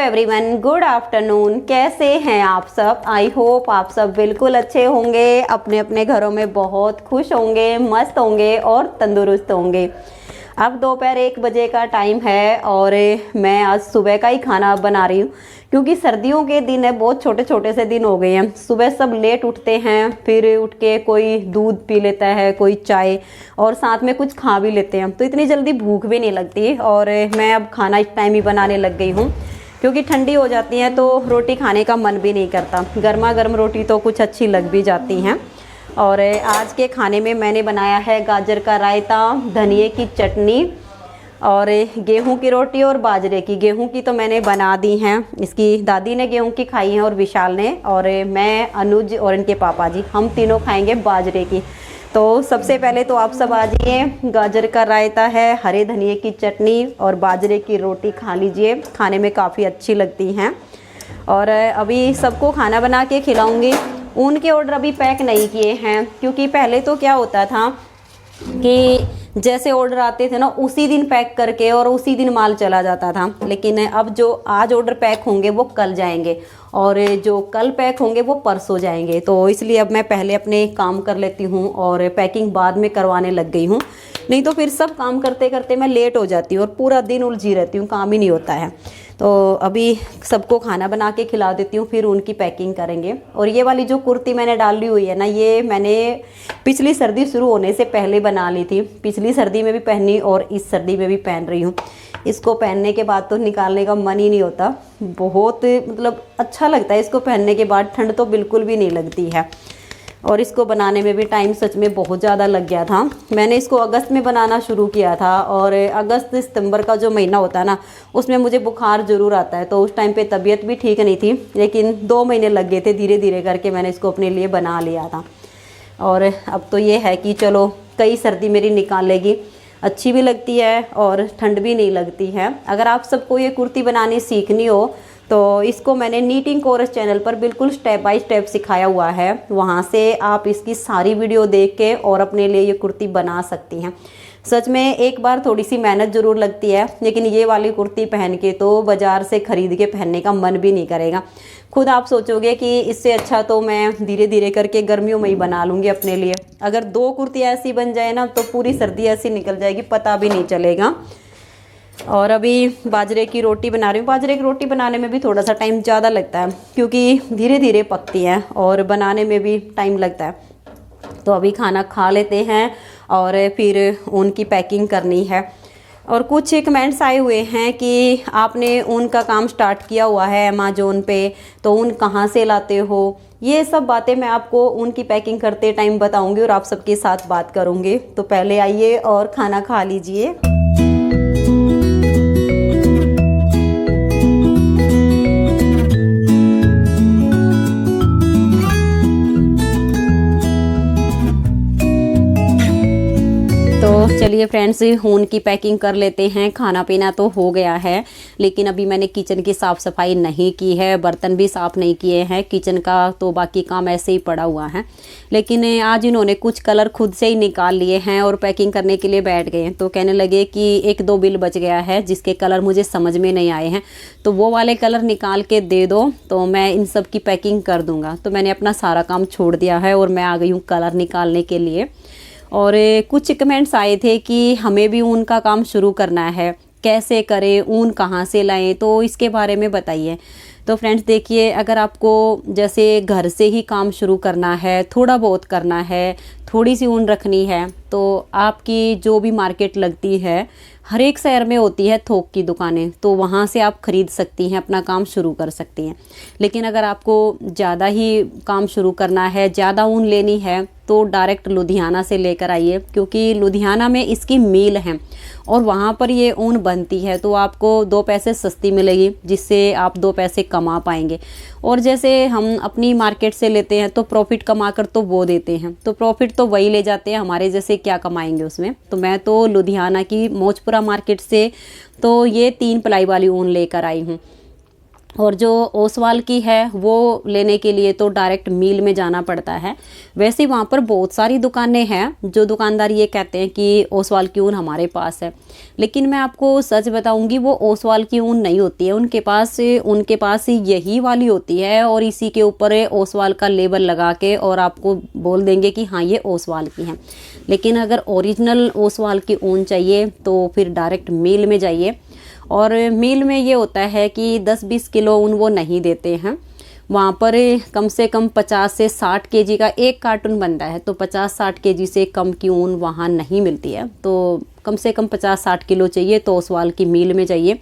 Everyone, good afternoon. कैसे हैं आप सब? आई होप आप सब बिल्कुल अच्छे होंगे, अपने अपने घरों में बहुत खुश होंगे, मस्त होंगे और तंदुरुस्त होंगे। अब दोपहर 1 बजे का टाइम है और मैं आज सुबह का ही खाना बना रही हूँ क्योंकि सर्दियों के दिन है, बहुत छोटे छोटे से दिन हो गए हैं। सुबह सब लेट उठते हैं, फिर उठ के कोई दूध पी लेता है, कोई चाय और साथ में कुछ खा भी लेते हैं, तो इतनी जल्दी भूख भी नहीं लगती। और मैं अब खाना इस टाइम ही बनाने लग गई हूँ क्योंकि ठंडी हो जाती है तो रोटी खाने का मन भी नहीं करता। गर्मा गर्म रोटी तो कुछ अच्छी लग भी जाती हैं। और आज के खाने में मैंने बनाया है गाजर का रायता, धनिए की चटनी और गेहूं की रोटी और बाजरे की। गेहूं की तो मैंने बना दी हैं, इसकी दादी ने गेहूं की खाई हैं और विशाल ने, और मैं, अनुज और इनके पापा जी, हम तीनों खाएंगे बाजरे की। तो सबसे पहले तो आप सब आ जाइए। गाजर का रायता है, हरे धनिए की चटनी और बाजरे की रोटी खा लीजिए, खाने में काफ़ी अच्छी लगती हैं। और अभी सबको खाना बना के खिलाऊंगी। उनके ऑर्डर अभी पैक नहीं किए हैं क्योंकि पहले तो क्या होता था कि जैसे ऑर्डर आते थे ना, उसी दिन पैक करके और उसी दिन माल चला जाता था। लेकिन अब जो आज ऑर्डर पैक होंगे वो कल जाएंगे और जो कल पैक होंगे वो परसों जाएंगे। तो इसलिए अब मैं पहले अपने काम कर लेती हूँ और पैकिंग बाद में करवाने लग गई हूँ, नहीं तो फिर सब काम करते करते मैं लेट हो जाती हूँ और पूरा दिन उलझी रहती हूँ, काम ही नहीं होता है। तो अभी सबको खाना बना के खिला देती हूँ, फिर उनकी पैकिंग करेंगे। और ये वाली जो कुर्ती मैंने डाली हुई है ना, ये मैंने पिछली सर्दी शुरू होने से पहले बना ली थी। पिछली सर्दी में भी पहनी और इस सर्दी में भी पहन रही हूँ। इसको पहनने के बाद तो निकालने का मन ही नहीं होता, बहुत मतलब अच्छा लगता है इसको पहनने के बाद। ठंड तो बिल्कुल भी नहीं लगती है। और इसको बनाने में भी टाइम सच में बहुत ज़्यादा लग गया था। मैंने इसको अगस्त में बनाना शुरू किया था और अगस्त सितंबर का जो महीना होता है ना, उसमें मुझे बुखार ज़रूर आता है, तो उस टाइम पे तबीयत भी ठीक नहीं थी। लेकिन 2 महीने लग गए थे, धीरे धीरे करके मैंने इसको अपने लिए बना लिया था। और अब तो ये है कि चलो कई सर्दी मेरी निकाल लेगी, अच्छी भी लगती है और ठंड भी नहीं लगती है। अगर आप सबको ये कुर्ती बनानी सीखनी हो तो इसको मैंने नीटिंग कोर्स चैनल पर बिल्कुल स्टेप बाय स्टेप सिखाया हुआ है, वहाँ से आप इसकी सारी वीडियो देख के और अपने लिए ये कुर्ती बना सकती हैं। सच में एक बार थोड़ी सी मेहनत ज़रूर लगती है, लेकिन ये वाली कुर्ती पहन के तो बाज़ार से ख़रीद के पहनने का मन भी नहीं करेगा। खुद आप सोचोगे कि इससे अच्छा तो मैं धीरे धीरे करके गर्मियों में ही बना लूँगी अपने लिए। अगर 2 कुर्ती ऐसी बन जाए ना तो पूरी सर्दी ऐसी निकल जाएगी, पता भी नहीं चलेगा। और अभी बाजरे की रोटी बना रही हूँ। बाजरे की रोटी बनाने में भी थोड़ा सा टाइम ज़्यादा लगता है क्योंकि धीरे धीरे पकती हैं और बनाने में भी टाइम लगता है। तो अभी खाना खा लेते हैं और फिर उनकी पैकिंग करनी है। और कुछ कमेंट्स आए हुए हैं कि आपने ऊन का काम स्टार्ट किया हुआ है अमेज़ॉन पे, तो ऊन कहाँ से लाते हो? ये सब बातें मैं आपको ऊन की पैकिंग करते टाइम बताऊंगी और आप सबके साथ बात करूंगी। तो पहले आइए और खाना खा लीजिए। तो चलिए फ्रेंड्स, ऊन की पैकिंग कर लेते हैं। खाना पीना तो हो गया है, लेकिन अभी मैंने किचन की साफ़ सफाई नहीं की है, बर्तन भी साफ़ नहीं किए हैं। किचन का तो बाकी काम ऐसे ही पड़ा हुआ है, लेकिन आज इन्होंने कुछ कलर खुद से ही निकाल लिए हैं और पैकिंग करने के लिए बैठ गए हैं। तो कहने लगे कि 1-2 बिल बच गया है जिसके कलर मुझे समझ में नहीं आए हैं, तो वो वाले कलर निकाल के दे दो तो मैं इन सब की पैकिंग कर दूँगा। तो मैंने अपना सारा काम छोड़ दिया है और मैं आ गई हूँ कलर निकालने के लिए। और कुछ कमेंट्स आए थे कि हमें भी ऊन का काम शुरू करना है, कैसे करें, ऊन कहाँ से लाएं, तो इसके बारे में बताइए। तो फ्रेंड्स देखिए, अगर आपको जैसे घर से ही काम शुरू करना है, थोड़ा बहुत करना है, थोड़ी सी ऊन रखनी है, तो आपकी जो भी मार्केट लगती है, हर एक शहर में होती है थोक की दुकानें, तो वहाँ से आप ख़रीद सकती हैं, अपना काम शुरू कर सकती हैं। लेकिन अगर आपको ज़्यादा ही काम शुरू करना है, ज़्यादा ऊन लेनी है, तो डायरेक्ट लुधियाना से लेकर आइए क्योंकि लुधियाना में इसकी मिल है और वहाँ पर ये ऊन बनती है, तो आपको 2 पैसे सस्ती मिलेगी, जिससे आप 2 पैसे कमा पाएंगे। और जैसे हम अपनी मार्केट से लेते हैं तो प्रॉफिट कमा कर तो वो देते हैं, तो प्रॉफिट तो वही ले जाते हैं, हमारे जैसे क्या कमाएंगे उसमें। तो मैं तो लुधियाना की मौजपुरा मार्केट से तो ये 3 प्लाई वाली ऊन लेकर आई हूँ। और जो ओसवाल की है वो लेने के लिए तो डायरेक्ट मिल में जाना पड़ता है। वैसे वहाँ पर बहुत सारी दुकानें हैं जो दुकानदार ये कहते हैं कि ओसवाल की ऊन हमारे पास है, लेकिन मैं आपको सच बताऊंगी वो ओसवाल की ऊन नहीं होती है। उनके पास यही वाली होती है और इसी के ऊपर ओसवाल का लेबल लगा के और आपको बोल देंगे कि हाँ ये ओसवाल की है। लेकिन अगर ओरिजिनल ओसवाल की ऊन चाहिए तो फिर डायरेक्ट मिल में जाइए। और मिल में ये होता है कि 10-20 किलो ऊन वो नहीं देते हैं। वहाँ पर कम से कम 50 से 60 केजी का एक कार्टून बनता है, तो 50-60 केजी से कम की ऊन वहाँ नहीं मिलती है। तो कम से कम 50-60 किलो चाहिए तो ओसवाल की मिल में जाइए।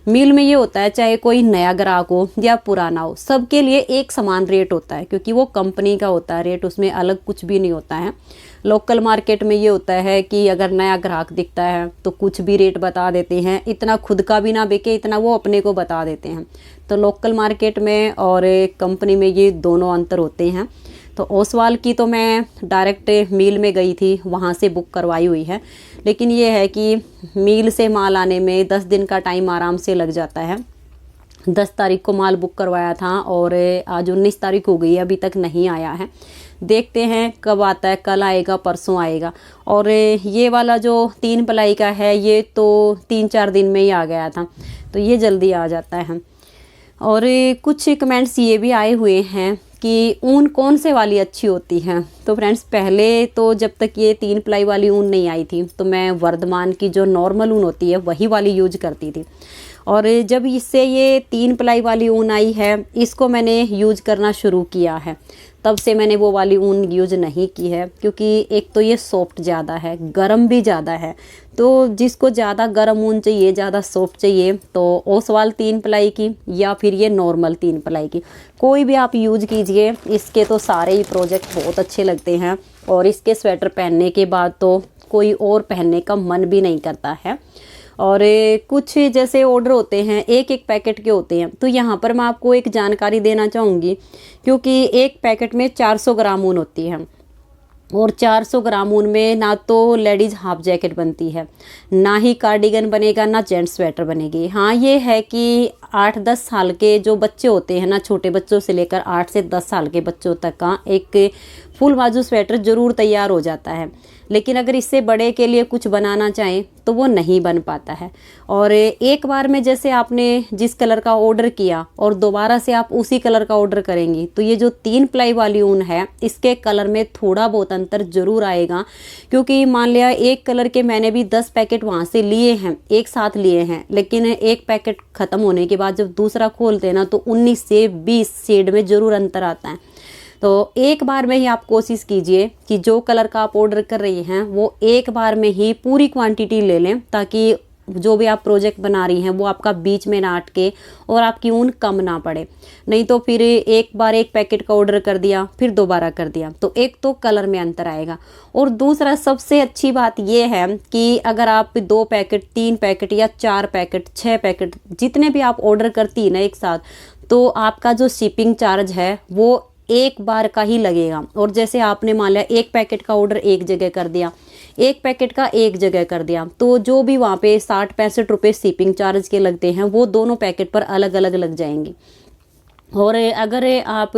मिल में ये होता है चाहे कोई नया ग्राहक हो या पुराना हो, सबके लिए एक समान रेट होता है, क्योंकि वो कंपनी का होता है रेट, उसमें अलग कुछ भी नहीं होता है। लोकल मार्केट में ये होता है कि अगर नया ग्राहक दिखता है तो कुछ भी रेट बता देते हैं, इतना खुद का भी ना बिके इतना वो अपने को बता देते हैं। तो लोकल मार्केट में और कंपनी में ये दोनों अंतर होते हैं। तो ओसवाल की तो मैं डायरेक्ट मिल में गई थी, वहाँ से बुक करवाई हुई है। लेकिन ये है कि मिल से माल आने में 10 दिन का टाइम आराम से लग जाता है। 10 तारीख को माल बुक करवाया था और आज 19 तारीख हो गई है, अभी तक नहीं आया है। देखते हैं कब आता है, कल आएगा परसों आएगा। और ये वाला जो 3 प्लाई का है ये तो 3-4 दिन में ही आ गया था, तो ये जल्दी आ जाता है। और कुछ कमेंट्स ये भी आए हुए हैं कि ऊन कौन से वाली अच्छी होती है। तो फ्रेंड्स पहले तो जब तक ये 3 प्लाई वाली ऊन नहीं आई थी तो मैं वर्धमान की जो नॉर्मल ऊन होती है वही वाली यूज करती थी। और जब इससे ये 3 प्लाई वाली ऊन आई है इसको मैंने यूज करना शुरू किया है, तब से मैंने वो वाली ऊन यूज नहीं की है। क्योंकि एक तो ये सॉफ्ट ज़्यादा है, गरम भी ज़्यादा है, तो जिसको ज़्यादा गरम ऊन चाहिए, ज़्यादा सॉफ्ट चाहिए, तो ओसवाल 3 प्लाई की या फिर ये नॉर्मल 3 प्लाई की कोई भी आप यूज कीजिए। इसके तो सारे ही प्रोजेक्ट बहुत अच्छे लगते हैं और इसके स्वेटर पहनने के बाद तो कोई और पहनने का मन भी नहीं करता है। और कुछ जैसे ऑर्डर होते हैं एक एक पैकेट के होते हैं, तो यहाँ पर मैं आपको एक जानकारी देना चाहूँगी। क्योंकि एक पैकेट में 400 ग्राम ऊन होती है और 400 ग्राम ऊन में ना तो लेडीज़ हाफ जैकेट बनती है, ना ही कार्डिगन बनेगा, ना जेंट्स स्वेटर बनेगी। हाँ ये है कि 8-10 साल के जो बच्चे होते हैं ना, छोटे बच्चों से लेकर 8 से 10 साल के बच्चों तक का एक फुल बाजू स्वेटर ज़रूर तैयार हो जाता है। लेकिन अगर इससे बड़े के लिए कुछ बनाना चाहें तो वो नहीं बन पाता है। और एक बार में जैसे आपने जिस कलर का ऑर्डर किया और दोबारा से आप उसी कलर का ऑर्डर करेंगी तो ये जो 3 प्लाई वाली ऊन है इसके कलर में थोड़ा बहुत अंतर ज़रूर आएगा। क्योंकि मान लिया एक कलर के मैंने भी 10 पैकेट वहाँ से लिए हैं, एक साथ लिए हैं, लेकिन एक पैकेट ख़त्म होने के बाद जब दूसरा खोलते हैं ना तो 19 से 20 शेड में ज़रूर अंतर आता है। तो एक बार में ही आप कोशिश कीजिए कि जो कलर का आप ऑर्डर कर रही हैं वो एक बार में ही पूरी क्वांटिटी ले लें, ताकि जो भी आप प्रोजेक्ट बना रही हैं वो आपका बीच में ना अटके और आपकी ऊन कम ना पड़े। नहीं तो फिर एक बार एक पैकेट का ऑर्डर कर दिया फिर दोबारा कर दिया तो एक तो कलर में अंतर आएगा। और दूसरा सबसे अच्छी बात ये है कि अगर आप 2 पैकेट 3 पैकेट या 4 पैकेट 6 पैकेट जितने भी आप ऑर्डर करती है ना एक साथ, तो आपका जो शिपिंग चार्ज है वो एक बार का ही लगेगा। और जैसे आपने मान लिया एक पैकेट का ऑर्डर एक जगह कर दिया, एक पैकेट का एक जगह कर दिया, तो जो भी वहाँ पे 60-65 रुपये शिपिंग चार्ज के लगते हैं वो दोनों पैकेट पर अलग अलग लग जाएंगे। और अगर आप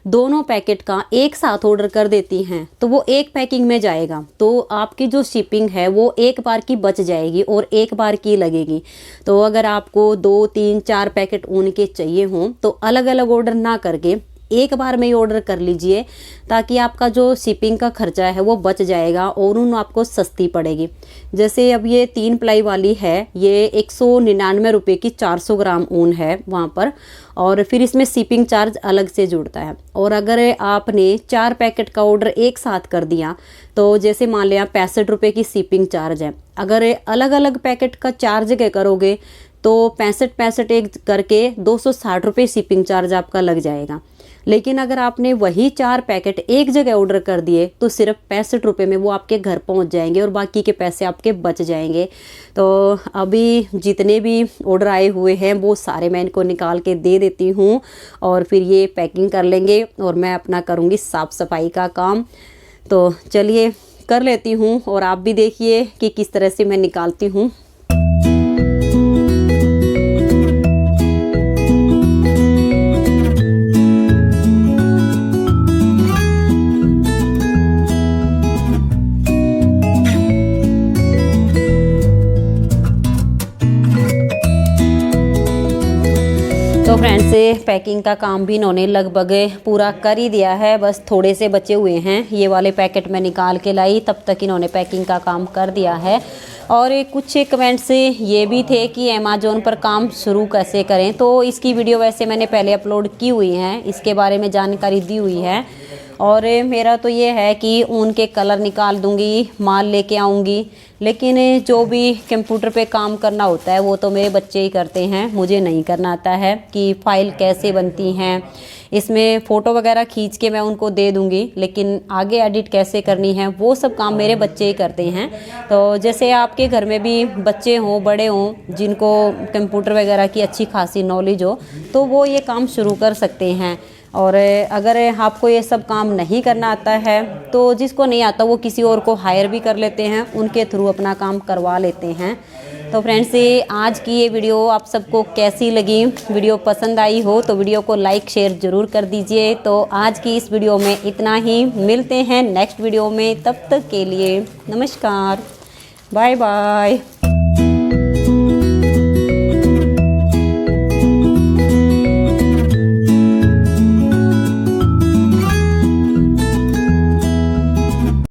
दोनों पैकेट का एक साथ ऑर्डर कर देती हैं तो वो एक पैकिंग में जाएगा, तो आपकी जो शिपिंग है वो एक बार की बच जाएगी और एक बार की लगेगी। तो अगर आपको 2-3-4 पैकेट ऊन के चाहिए हों तो अलग अलग ऑर्डर ना करके एक बार में ही ऑर्डर कर लीजिए, ताकि आपका जो शिपिंग का खर्चा है वो बच जाएगा और ऊन आपको सस्ती पड़ेगी। जैसे अब ये 3 प्लाई वाली है, ये 199 रुपये की 400 ग्राम ऊन है वहाँ पर, और फिर इसमें शिपिंग चार्ज अलग से जुड़ता है। और अगर आपने 4 पैकेट का ऑर्डर एक साथ कर दिया तो जैसे मान लिया 65 रुपये की शिपिंग चार्ज है, अगर अलग अलग पैकेट का चार्ज क्या करोगे तो 65 एक करके 260 रुपये शिपिंग चार्ज आपका लग जाएगा। लेकिन अगर आपने वही 4 पैकेट एक जगह ऑर्डर कर दिए तो सिर्फ 65 रुपये में वो आपके घर पहुंच जाएंगे और बाकी के पैसे आपके बच जाएंगे। तो अभी जितने भी ऑर्डर आए हुए हैं वो सारे मैं इनको निकाल के दे देती हूँ और फिर ये पैकिंग कर लेंगे और मैं अपना करूँगी साफ़ सफाई का काम। तो चलिए कर लेती हूँ और आप भी देखिए कि किस तरह से मैं निकालती हूँ। फ्रेंड्स, पैकिंग का काम भी इन्होंने लगभग पूरा कर ही दिया है, बस थोड़े से बचे हुए हैं। ये वाले पैकेट मैं निकाल के लाई, तब तक इन्होंने पैकिंग का काम कर दिया है। और कुछ कमेंट्स ये भी थे कि अमेज़ॉन पर काम शुरू कैसे करें, तो इसकी वीडियो वैसे मैंने पहले अपलोड की हुई है, इसके बारे में जानकारी दी हुई है। और मेरा तो ये है कि ऊन के कलर निकाल दूंगी, माल लेके आऊँगी, लेकिन जो भी कंप्यूटर पे काम करना होता है वो तो मेरे बच्चे ही करते हैं, मुझे नहीं करना आता है। कि फ़ाइल कैसे बनती हैं, इसमें फ़ोटो वगैरह खींच के मैं उनको दे दूंगी, लेकिन आगे एडिट कैसे करनी है वो सब काम मेरे बच्चे ही करते हैं। तो जैसे आपके घर में भी बच्चे हों, बड़े हों, जिनको कंप्यूटर वगैरह की अच्छी खासी नॉलेज हो, तो वो ये काम शुरू कर सकते हैं। और अगर आपको ये सब काम नहीं करना आता है तो जिसको नहीं आता वो किसी और को हायर भी कर लेते हैं, उनके थ्रू अपना काम करवा लेते हैं। तो फ्रेंड्स, आज की ये वीडियो आप सबको कैसी लगी? वीडियो पसंद आई हो तो वीडियो को लाइक शेयर ज़रूर कर दीजिए। तो आज की इस वीडियो में इतना ही, मिलते हैं नेक्स्ट वीडियो में, तब तक के लिए नमस्कार, बाय बाय।